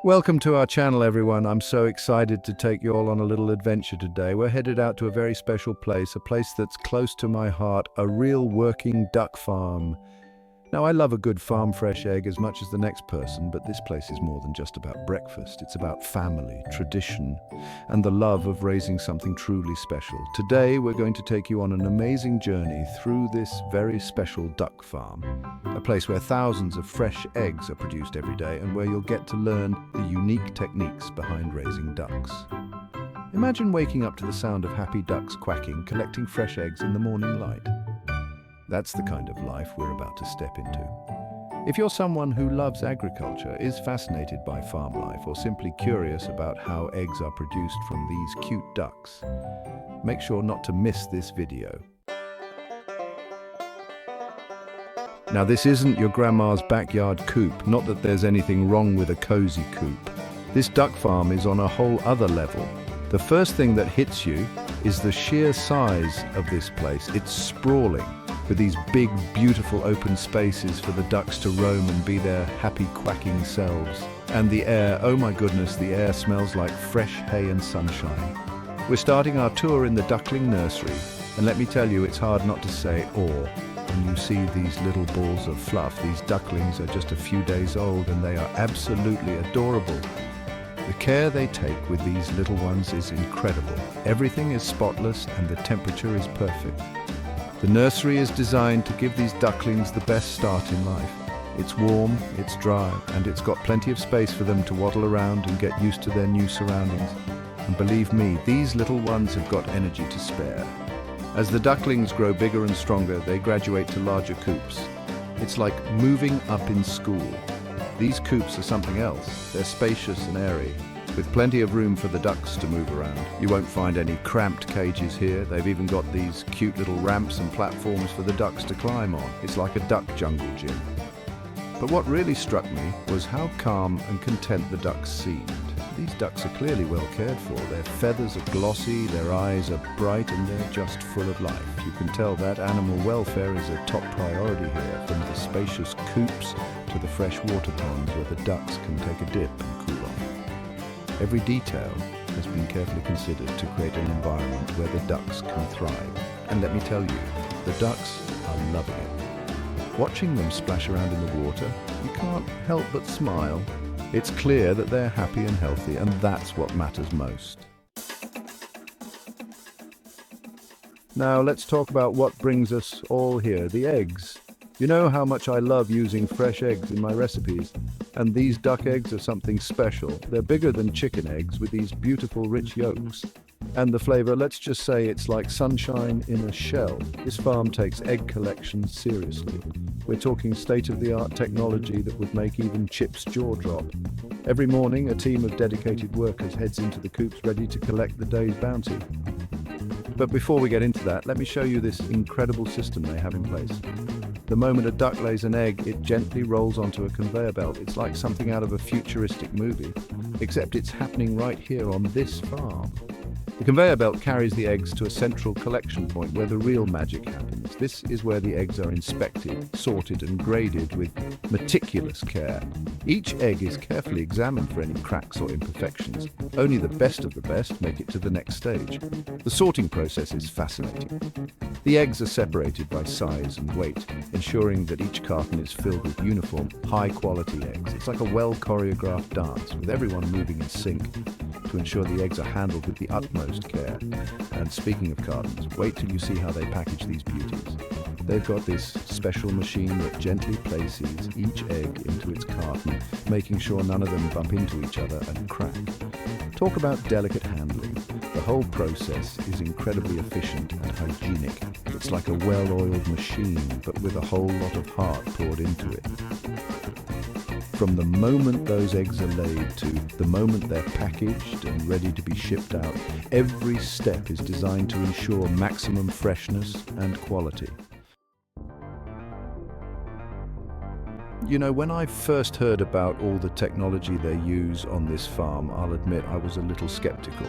Welcome to our channel, everyone. I'm so excited to take you all on a little adventure today. We're headed out to a very special place, a place that's close to my heart, a real working duck farm. Now, I love a good farm fresh egg as much as the next person, but this place is more than just about breakfast. It's about family, tradition, and the love of raising something truly special. Today, we're going to take you on an amazing journey through this very special duck farm, a place where thousands of fresh eggs are produced every day and where you'll get to learn the unique techniques behind raising ducks. Imagine waking up to the sound of happy ducks quacking, collecting fresh eggs in the morning light. That's the kind of life we're about to step into. If you're someone who loves agriculture, is fascinated by farm life, or simply curious about how eggs are produced from these cute ducks, make sure not to miss this video. Now, this isn't your grandma's backyard coop, not that there's anything wrong with a cozy coop. This duck farm is on a whole other level. The first thing that hits you is the sheer size of this place. It's sprawling, with these big, beautiful open spaces for the ducks to roam and be their happy quacking selves. And the air, oh my goodness, the air smells like fresh hay and sunshine. We're starting our tour in the duckling nursery, and let me tell you, it's hard not to say awe when you see these little balls of fluff. These ducklings are just a few days old and they are absolutely adorable. The care they take with these little ones is incredible. Everything is spotless and the temperature is perfect. The nursery is designed to give these ducklings the best start in life. It's warm, it's dry, and it's got plenty of space for them to waddle around and get used to their new surroundings. And believe me, these little ones have got energy to spare. As the ducklings grow bigger and stronger, they graduate to larger coops. It's like moving up in school. These coops are something else. They're spacious and airy, with plenty of room for the ducks to move around. You won't find any cramped cages here. They've even got these cute little ramps and platforms for the ducks to climb on. It's like a duck jungle gym. But what really struck me was how calm and content the ducks seemed. These ducks are clearly well cared for. Their feathers are glossy, their eyes are bright, and they're just full of life. You can tell that animal welfare is a top priority here, from the spacious coops to the fresh water ponds where the ducks can take a dip and cool off. Every detail has been carefully considered to create an environment where the ducks can thrive. And let me tell you, the ducks are loving it. Watching them splash around in the water, you can't help but smile. It's clear that they're happy and healthy, and that's what matters most. Now let's talk about what brings us all here, the eggs. You know how much I love using fresh eggs in my recipes, and these duck eggs are something special. They're bigger than chicken eggs with these beautiful rich yolks. And the flavor, let's just say it's like sunshine in a shell. This farm takes egg collection seriously. We're talking state-of-the-art technology that would make even Chip's jaw drop. Every morning, a team of dedicated workers heads into the coops ready to collect the day's bounty. But before we get into that, let me show you this incredible system they have in place. The moment a duck lays an egg, it gently rolls onto a conveyor belt. It's like something out of a futuristic movie, except it's happening right here on this farm. The conveyor belt carries the eggs to a central collection point where the real magic happens. This is where the eggs are inspected, sorted and graded with meticulous care. Each egg is carefully examined for any cracks or imperfections. Only the best of the best make it to the next stage. The sorting process is fascinating. The eggs are separated by size and weight, ensuring that each carton is filled with uniform, high-quality eggs. It's like a well-choreographed dance, with everyone moving in sync to ensure the eggs are handled with the utmost care. And speaking of cartons, wait till you see how they package these beauties. They've got this special machine that gently places each egg into its carton, making sure none of them bump into each other and crack. Talk about delicate handling. The whole process is incredibly efficient and hygienic. It's like a well-oiled machine, but with a whole lot of heart poured into it. From the moment those eggs are laid to the moment they're packaged and ready to be shipped out, every step is designed to ensure maximum freshness and quality. You know, when I first heard about all the technology they use on this farm, I'll admit I was a little skeptical.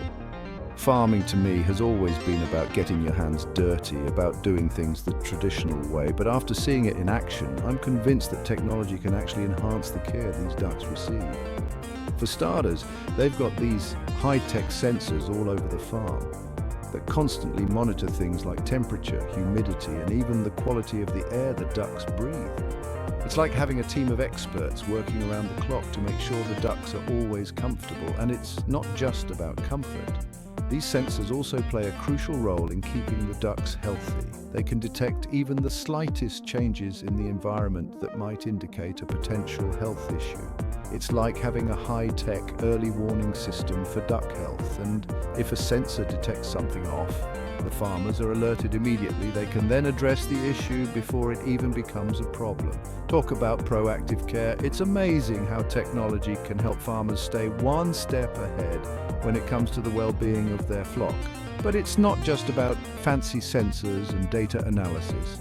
farming to me has always been about getting your hands dirty, about doing things the traditional way, but after seeing it in action, I'm convinced that technology can actually enhance the care these ducks receive. For starters, they've got these high-tech sensors all over the farm that constantly monitor things like temperature, humidity, and even the quality of the air the ducks breathe. It's like having a team of experts working around the clock to make sure the ducks are always comfortable, and it's not just about comfort. These sensors also play a crucial role in keeping the ducks healthy. They can detect even the slightest changes in the environment that might indicate a potential health issue. It's like having a high-tech early warning system for duck health, and if a sensor detects something off, the farmers are alerted immediately. They can then address the issue before it even becomes a problem. Talk about proactive care. It's amazing how technology can help farmers stay one step ahead when it comes to the well-being of their flock. But it's not just about fancy sensors and data analysis.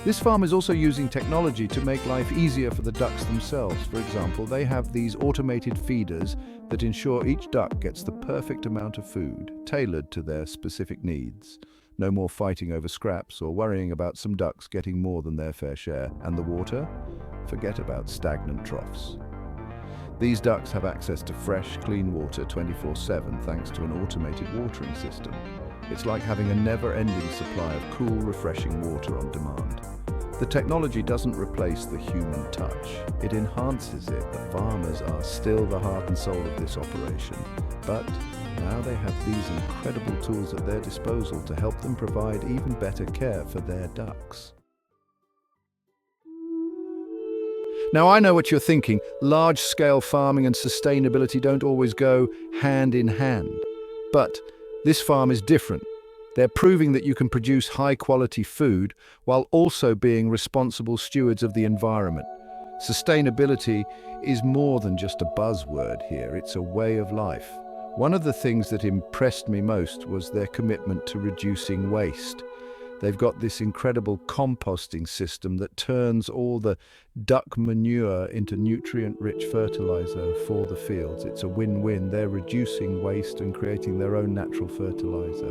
This farm is also using technology to make life easier for the ducks themselves. For example, they have these automated feeders that ensure each duck gets the perfect amount of food, tailored to their specific needs. No more fighting over scraps or worrying about some ducks getting more than their fair share. And the water? Forget about stagnant troughs. These ducks have access to fresh, clean water 24/7 thanks to an automated watering system. It's like having a never-ending supply of cool, refreshing water on demand. The technology doesn't replace the human touch. It enhances it. The farmers are still the heart and soul of this operation. But now they have these incredible tools at their disposal to help them provide even better care for their ducks. Now, I know what you're thinking. Large-scale farming and sustainability don't always go hand in hand. But this farm is different. They're proving that you can produce high-quality food while also being responsible stewards of the environment. Sustainability is more than just a buzzword here. It's a way of life. One of the things that impressed me most was their commitment to reducing waste. They've got this incredible composting system that turns all the duck manure into nutrient-rich fertilizer for the fields. It's a win-win. They're reducing waste and creating their own natural fertilizer.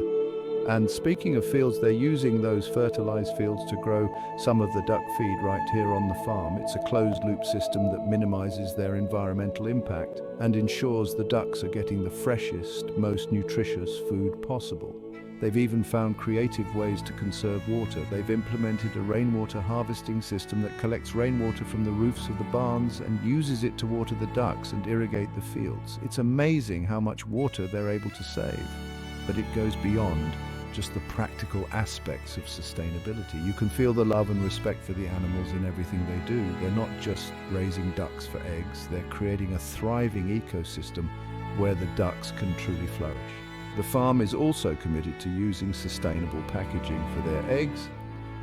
And speaking of fields, they're using those fertilized fields to grow some of the duck feed right here on the farm. It's a closed-loop system that minimizes their environmental impact and ensures the ducks are getting the freshest, most nutritious food possible. They've even found creative ways to conserve water. They've implemented a rainwater harvesting system that collects rainwater from the roofs of the barns and uses it to water the ducks and irrigate the fields. It's amazing how much water they're able to save. But it goes beyond just the practical aspects of sustainability. You can feel the love and respect for the animals in everything they do. They're not just raising ducks for eggs, they're creating a thriving ecosystem where the ducks can truly flourish. The farm is also committed to using sustainable packaging for their eggs.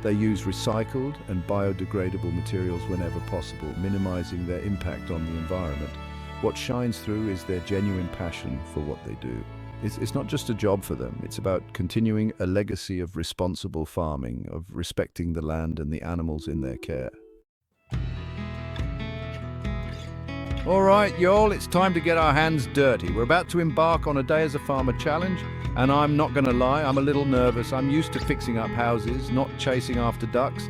They use recycled and biodegradable materials whenever possible, minimizing their impact on the environment. What shines through is their genuine passion for what they do. It's not just a job for them, it's about continuing a legacy of responsible farming, of respecting the land and the animals in their care. All right, y'all, it's time to get our hands dirty. We're about to embark on a Day as a Farmer challenge, and I'm not going to lie, I'm a little nervous. I'm used to fixing up houses, not chasing after ducks,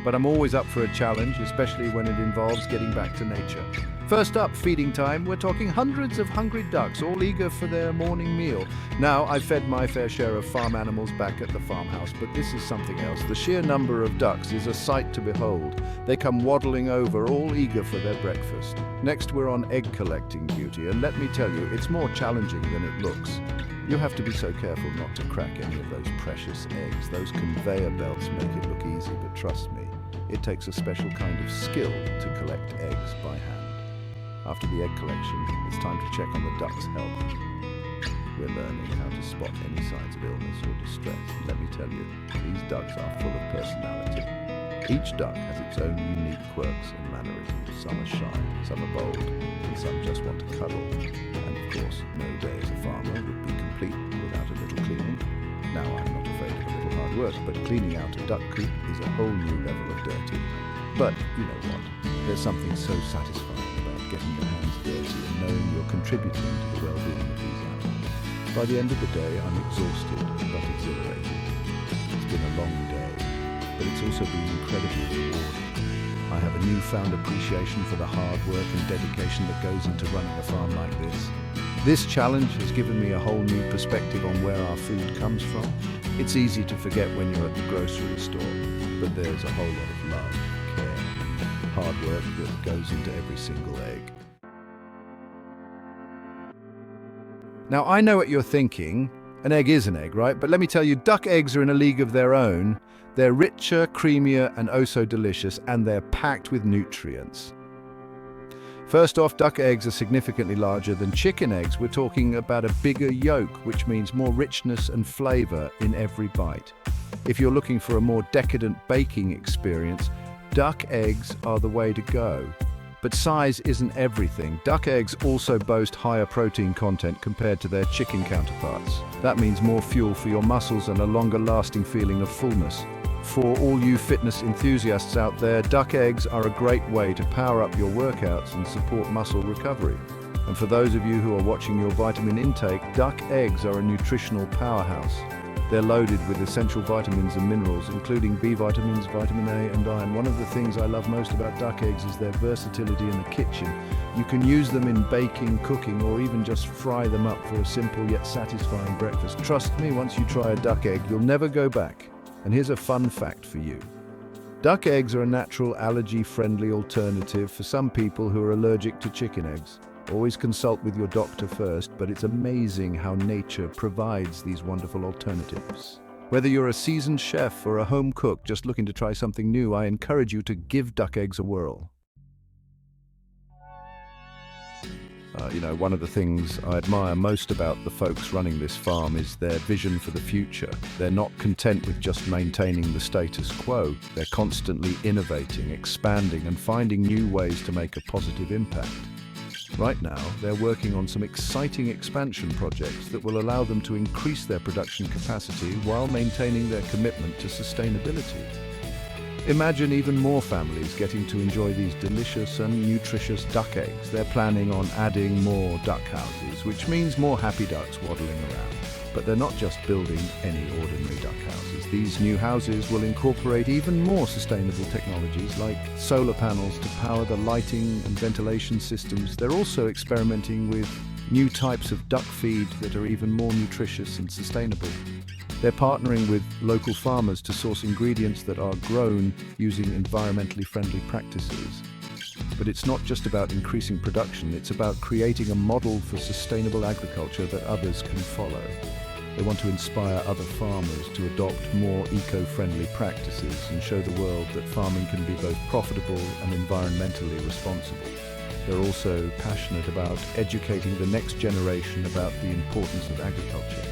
but I'm always up for a challenge, especially when it involves getting back to nature. First up, feeding time. We're talking hundreds of hungry ducks, all eager for their morning meal. Now, I've fed my fair share of farm animals back at the farmhouse, but this is something else. The sheer number of ducks is a sight to behold. They come waddling over, all eager for their breakfast. Next, we're on egg collecting duty, and let me tell you, it's more challenging than it looks. You have to be so careful not to crack any of those precious eggs. Those conveyor belts make it look easy, but trust me, it takes a special kind of skill to collect eggs by hand. After the egg collection, it's time to check on the duck's health. We're learning how to spot any signs of illness or distress. Let me tell you, these ducks are full of personality. Each duck has its own unique quirks and mannerisms. Some are shy, some are bold, and some just want to cuddle. And of course, no day as a farmer would be complete without a little cleaning. Now, I'm not afraid of a little hard work, but cleaning out a duck coop is a whole new level of dirty. But you know what? There's something so satisfying about getting your hands dirty and knowing you're contributing to the well-being of these animals. By the end of the day, I'm exhausted but exhilarated. It's been a long day, but it's also been incredibly rewarding. I have a newfound appreciation for the hard work and dedication that goes into running a farm like this. This challenge has given me a whole new perspective on where our food comes from. It's easy to forget when you're at the grocery store, but there's a whole lot of love, care, and hard work that goes into every single egg. Now, I know what you're thinking. An egg is an egg, right? But let me tell you, duck eggs are in a league of their own. They're richer, creamier, and oh so delicious, and they're packed with nutrients. First off, duck eggs are significantly larger than chicken eggs. We're talking about a bigger yolk, which means more richness and flavor in every bite. If you're looking for a more decadent baking experience, duck eggs are the way to go. But size isn't everything. Duck eggs also boast higher protein content compared to their chicken counterparts. That means more fuel for your muscles and a longer-lasting feeling of fullness. For all you fitness enthusiasts out there, duck eggs are a great way to power up your workouts and support muscle recovery. And for those of you who are watching your vitamin intake, duck eggs are a nutritional powerhouse. They're loaded with essential vitamins and minerals, including B vitamins, vitamin A, and iron. One of the things I love most about duck eggs is their versatility in the kitchen. You can use them in baking, cooking, or even just fry them up for a simple yet satisfying breakfast. Trust me, once you try a duck egg, you'll never go back. And here's a fun fact for you. Duck eggs are a natural allergy-friendly alternative for some people who are allergic to chicken eggs. Always consult with your doctor first, but it's amazing how nature provides these wonderful alternatives. Whether you're a seasoned chef or a home cook just looking to try something new, I encourage you to give duck eggs a whirl. One of the things I admire most about the folks running this farm is their vision for the future. They're not content with just maintaining the status quo. They're constantly innovating, expanding, and finding new ways to make a positive impact. Right now, they're working on some exciting expansion projects that will allow them to increase their production capacity while maintaining their commitment to sustainability. Imagine even more families getting to enjoy these delicious and nutritious duck eggs. They're planning on adding more duck houses, which means more happy ducks waddling around. But they're not just building any ordinary duck houses. These new houses will incorporate even more sustainable technologies like solar panels to power the lighting and ventilation systems. They're also experimenting with new types of duck feed that are even more nutritious and sustainable. They're partnering with local farmers to source ingredients that are grown using environmentally friendly practices. But it's not just about increasing production, it's about creating a model for sustainable agriculture that others can follow. They want to inspire other farmers to adopt more eco-friendly practices and show the world that farming can be both profitable and environmentally responsible. They're also passionate about educating the next generation about the importance of agriculture.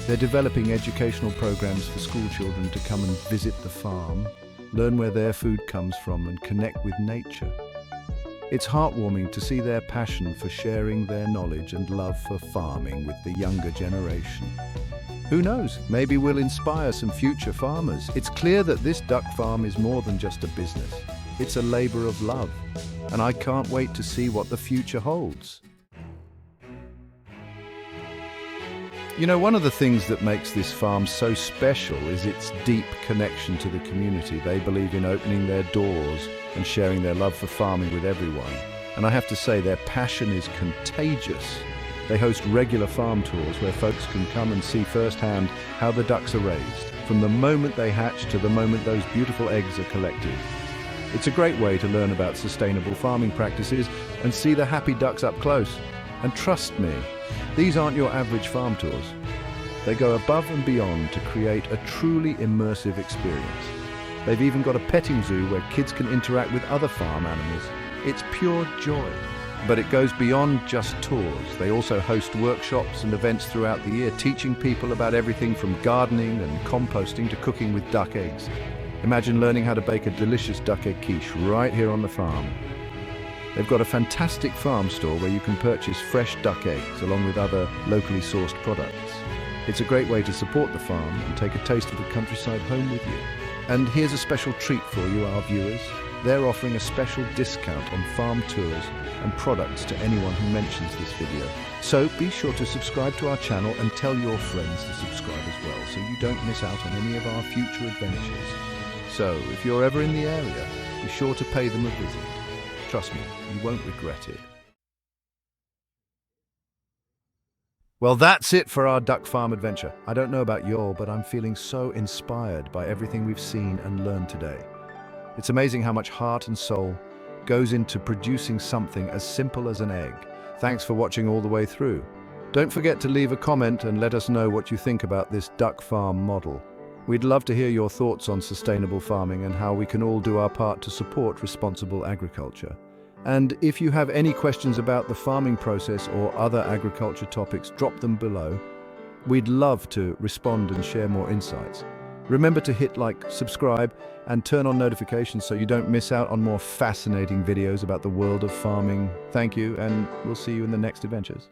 They're developing educational programs for school children to come and visit the farm, learn where their food comes from, and connect with nature. It's heartwarming to see their passion for sharing their knowledge and love for farming with the younger generation. Who knows, maybe we'll inspire some future farmers. It's clear that this duck farm is more than just a business. It's a labor of love, and I can't wait to see what the future holds. One of the things that makes this farm so special is its deep connection to the community. They believe in opening their doors and sharing their love for farming with everyone. And I have to say, their passion is contagious. They host regular farm tours where folks can come and see firsthand how the ducks are raised, from the moment they hatch to the moment those beautiful eggs are collected. It's a great way to learn about sustainable farming practices and see the happy ducks up close. And trust me, these aren't your average farm tours. They go above and beyond to create a truly immersive experience. They've even got a petting zoo where kids can interact with other farm animals. It's pure joy. But it goes beyond just tours. They also host workshops and events throughout the year, teaching people about everything from gardening and composting to cooking with duck eggs. Imagine learning how to bake a delicious duck egg quiche right here on the farm. They've got a fantastic farm store where you can purchase fresh duck eggs along with other locally sourced products. It's a great way to support the farm and take a taste of the countryside home with you. And here's a special treat for you, our viewers. They're offering a special discount on farm tours and products to anyone who mentions this video. So be sure to subscribe to our channel and tell your friends to subscribe as well, so you don't miss out on any of our future adventures. So if you're ever in the area, be sure to pay them a visit. Trust me, you won't regret it. Well, that's it for our duck farm adventure. I don't know about y'all, but I'm feeling so inspired by everything we've seen and learned today. It's amazing how much heart and soul goes into producing something as simple as an egg. Thanks for watching all the way through. Don't forget to leave a comment and let us know what you think about this duck farm model. We'd love to hear your thoughts on sustainable farming and how we can all do our part to support responsible agriculture. And if you have any questions about the farming process or other agriculture topics, drop them below. We'd love to respond and share more insights. Remember to hit like, subscribe, and turn on notifications so you don't miss out on more fascinating videos about the world of farming. Thank you, and we'll see you in the next adventures.